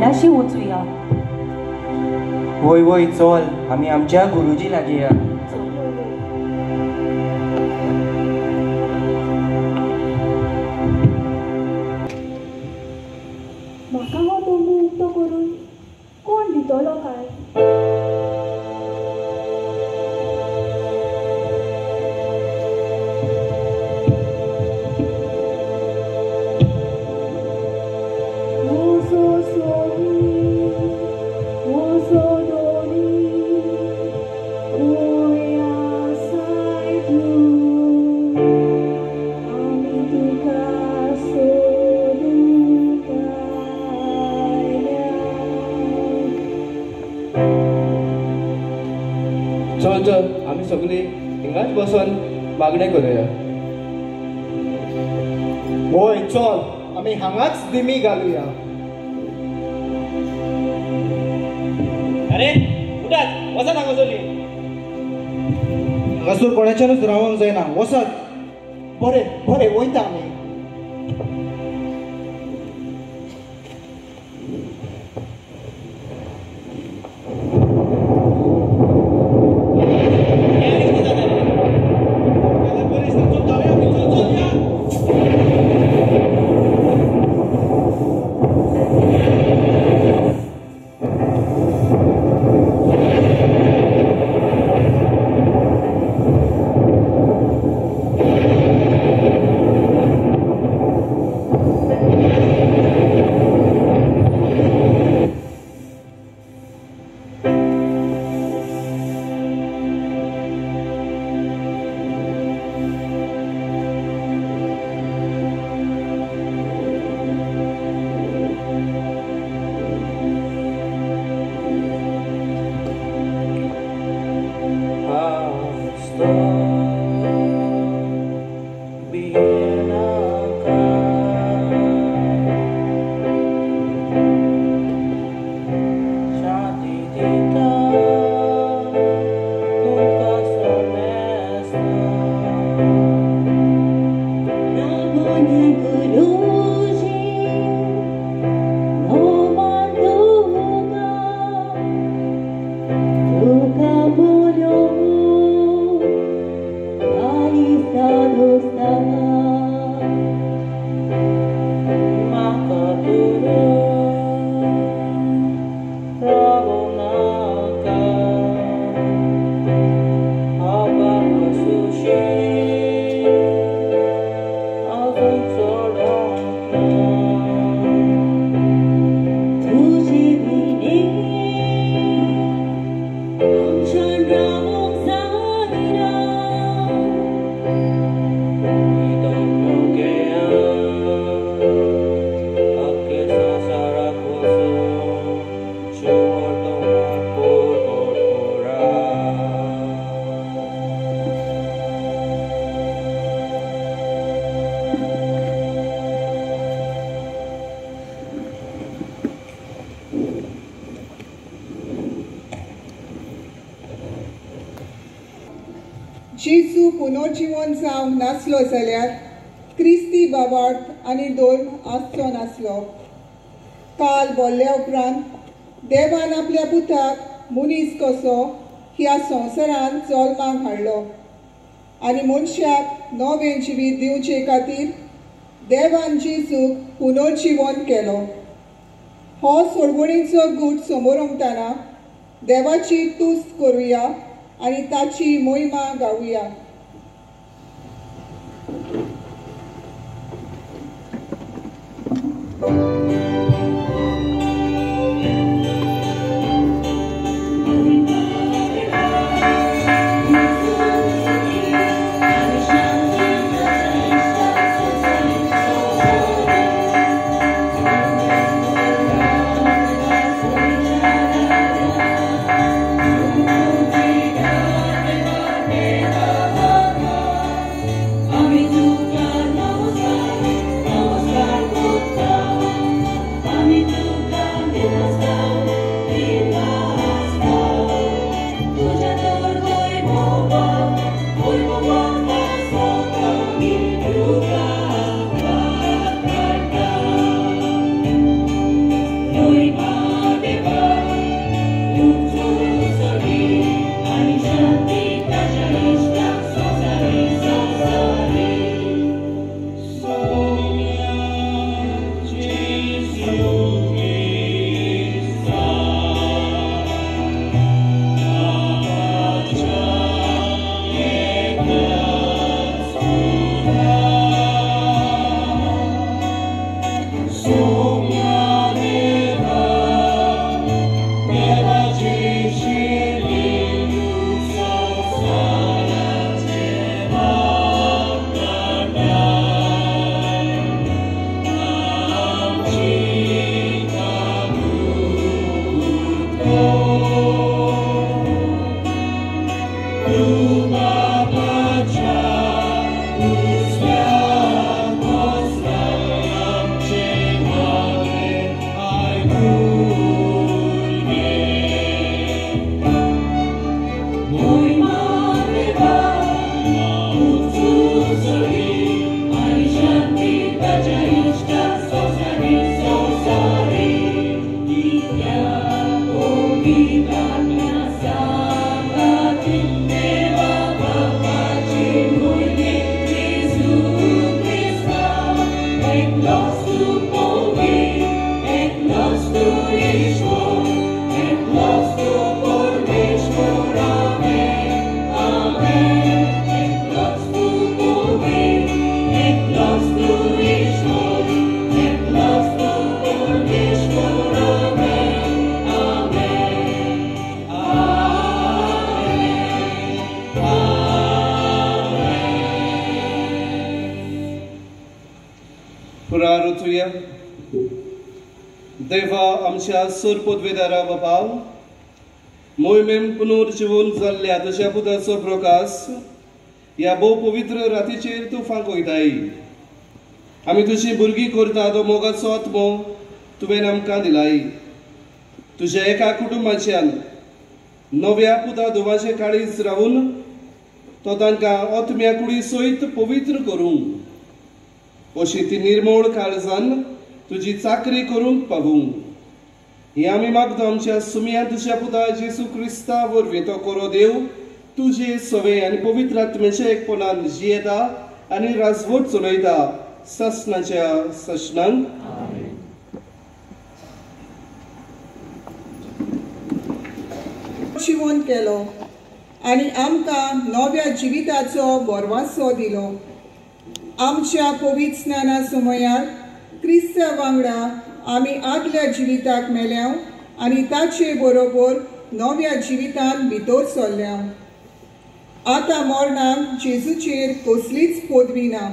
अशी वचूया. वय वय चल, आम्ही आमच्या गुरुजी लागीं या. म्हाका हो तोंडू उक्तो करून कोण दितलो काय? चल चल, आम्ही सगळी हिंगाच बसून मागणे करूया. होय चल, आम्ही हांगाच दिमी घालूया. अरे उठात, वचत हांगासरली. हांगासर कोणाच्यानूच रावंक जायना, वचत. बरें बरें, वयता आमी. जेजू पुनर्जीवन जावंक नासलो जाल्यार क्रिस्ती बाबार्थ आनी धर्म आसचो नासलो. काल बोल्ल्या उपरांत देवान आपल्या पुताक मनीस कसो ह्या संवसारांत जल्माक हाडलो आनी मनशाक नवें जिवीत दिवचे खातीर देवान जेजूक पुनर्जीवन केलो. हो सोडवणीचो गूट समोर उमटना देवाची तुस्त करुया आनी ताची मोहिमा गावुया. देवा आमच्या सर पदवेदारा बापाव मोहिमेम पुनर्जीवन जाल्ल्या तुज्या पुताचो प्रकाश ह्या भोव पवित्र रातीचेर तूं फांकयताय. आमी तुजी भुरगीं करता तो मोगाचो आत्मो तुवें आमकां दिलाय. तुज्या एका कुटुंबाच्यान नव्या पुता धुवाचे काळीज रावून तो तांकां आत्म्या कुडी सयत पवित्र करूंक अशी ती निर्मळ काळजान तुजी चाकरी करूंक पावूंक ही आमी मागता आमच्या सुमया तुज्या पुता जेसू क्रिस्ता वरवीं तो करो देव तुजे सवे आनी पवित्र आत्म्याच्या एकपणान जियेता आनी राजवट चलयता ससनाच्या ससनांक. जीवन केलो आनी आमकां नव्या जिविताचो बोरवासो दिलो. आमच्या पवित्र स्नाना समयार क्रिस्ता वांगडा आमी आदल्या जिविताक मेल्या आनी ताचे बरोबर नव्या जिवितान भितर सरल्या. आतां मरणाक जेजूचेर कसलीच पदवी ना.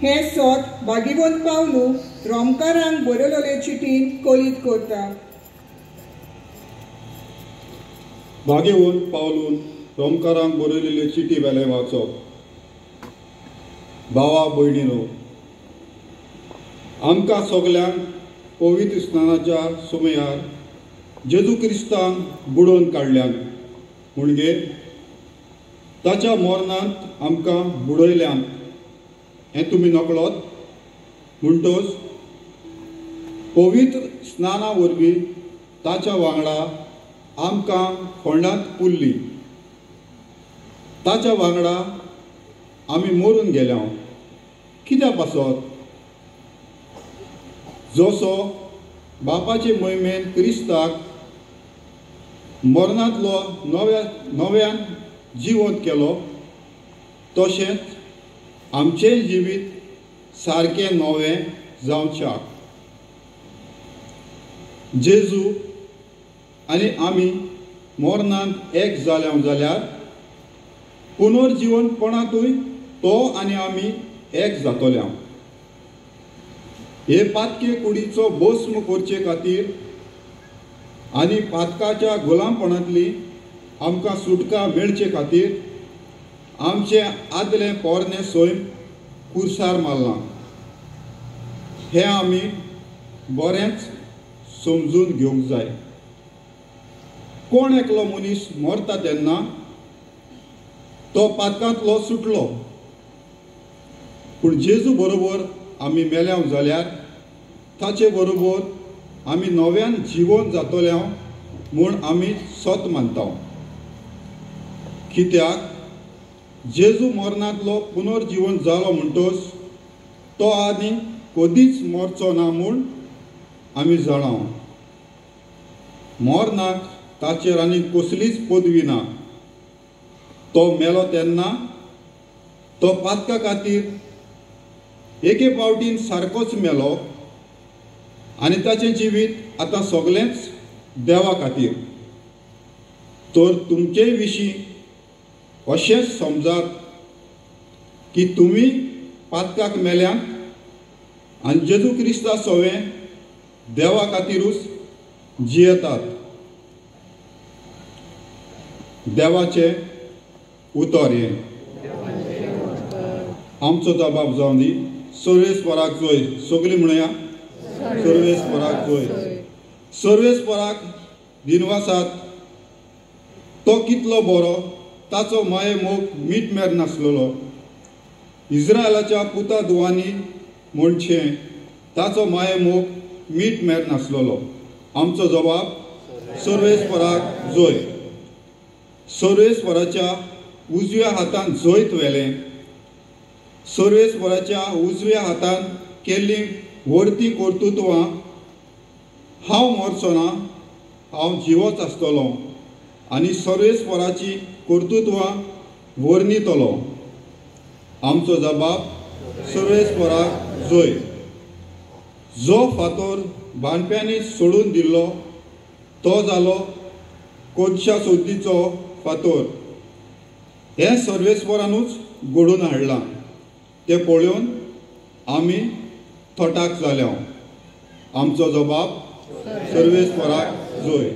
हें सोत भागिवंत पावलू रोमकारांक बरयलोले चिठीन कळीत करता. भाग्यवंत पावलून रोमकारांक बरयलेली चिठी वेले वाचप. भावा भयणीनो, आमकां सगल्यांक पवित्र स्नानाच्या सुमयार जेजू क्रिस्तान बुडोवन काडल्यान म्हणजे ताच्या मरणांत आमकां बुडयल्यान हें तुमी नकळोत. म्हणटोच पवित्र स्नाना वरवीं ताच्या वांगडा आमकां फोंडांत पुरली. ताच्या वांगडा आमी मरून गेल्या. कित्याक पासत जसो बापाचे मोहिमेन क्रिस्ताक मरणांतलो नव्यान जिवंत केलो तशेंच आमचें जिवीत सारकें नवें जावच्याक. जेजू आनी आमी मरणांत एक जाल्या जाल्यार पुनर्जीवनपणांतूय तो आनी आमी एक जातोल्या. हे पातके कुडीचो भस्म करचे खातीर आनी पातकाच्या गुलामपणांतली आमकां सुटका मेळचे खातीर आमचें आदलें पोरनें सैम कुर्सार मारलां. हें आमी बरेंच समजून घेवंक जाय. कोण एकलो मनीस मरता तेन्ना तो पातकांतलो सुटलो, पूण जेजू बरोबर आमी मेल्या जाल्यार ताचे बरोबर आमी नव्यान जिवन जातोल्या म्हूण आमी सोत मानता. कित्याक जेजू मरणांतलो पुनर्जीवन जालो म्हणटोच तो आनी कधीच मरचो ना म्हूण आमी जाणां. मरणाक ताचेर आनी कसलीच पदवी ना. तो मेलो तेन्ना तो पातका खातीर एके फावटीन सारकोच मेलो आनी ताचें जिवीत आतां सगळेंच देवा खातीर. तर तुमचेय विशीं अशेंच समजात की तुमी पातकाक मेल्यांत आनी जेजू क्रिस्ता सवें देवा खातीरूच जियेतात. देवाचें उतर हें. आमचो जबाब जावन दी. सर्वेस्पराक जोय. सगळीं म्हणया सर्वेस्पराक जोय. सर्वेस्पराक दिनवासात तो कितलो बरो ताचो माये मोग मीठ मेर नासलेलो. इस्रायलाच्या पुता धुवांनी म्हणचे ताचो माये मोग मीठ मेर नासलेलो. आमचो जबाब सर्वेस्पराक जोय. सर्वेस्पराच्या उजव्या हातान जैत वेलें. सर्वेस्पराच्या उजव्या हातान केल्लीं व्हरती कर्तुत्वां हांव मरचो ना, हांव जिवोच आसतलो आनी सर्वेस्पराची कर्तुत्वां वर्णितलो. आमचो जबाब सर्वेस्पराक जोय. जो फातर बाणप्यांनी सोडून दिल्लो तो जालो कोदशा सोद्दीचो फातर. हें सर्वेस्परानूच घडोवन हाडलां. तें पळोवन आमी थोटाक जाल्या. आमचो जबाब सर्वेस्पराक जोय.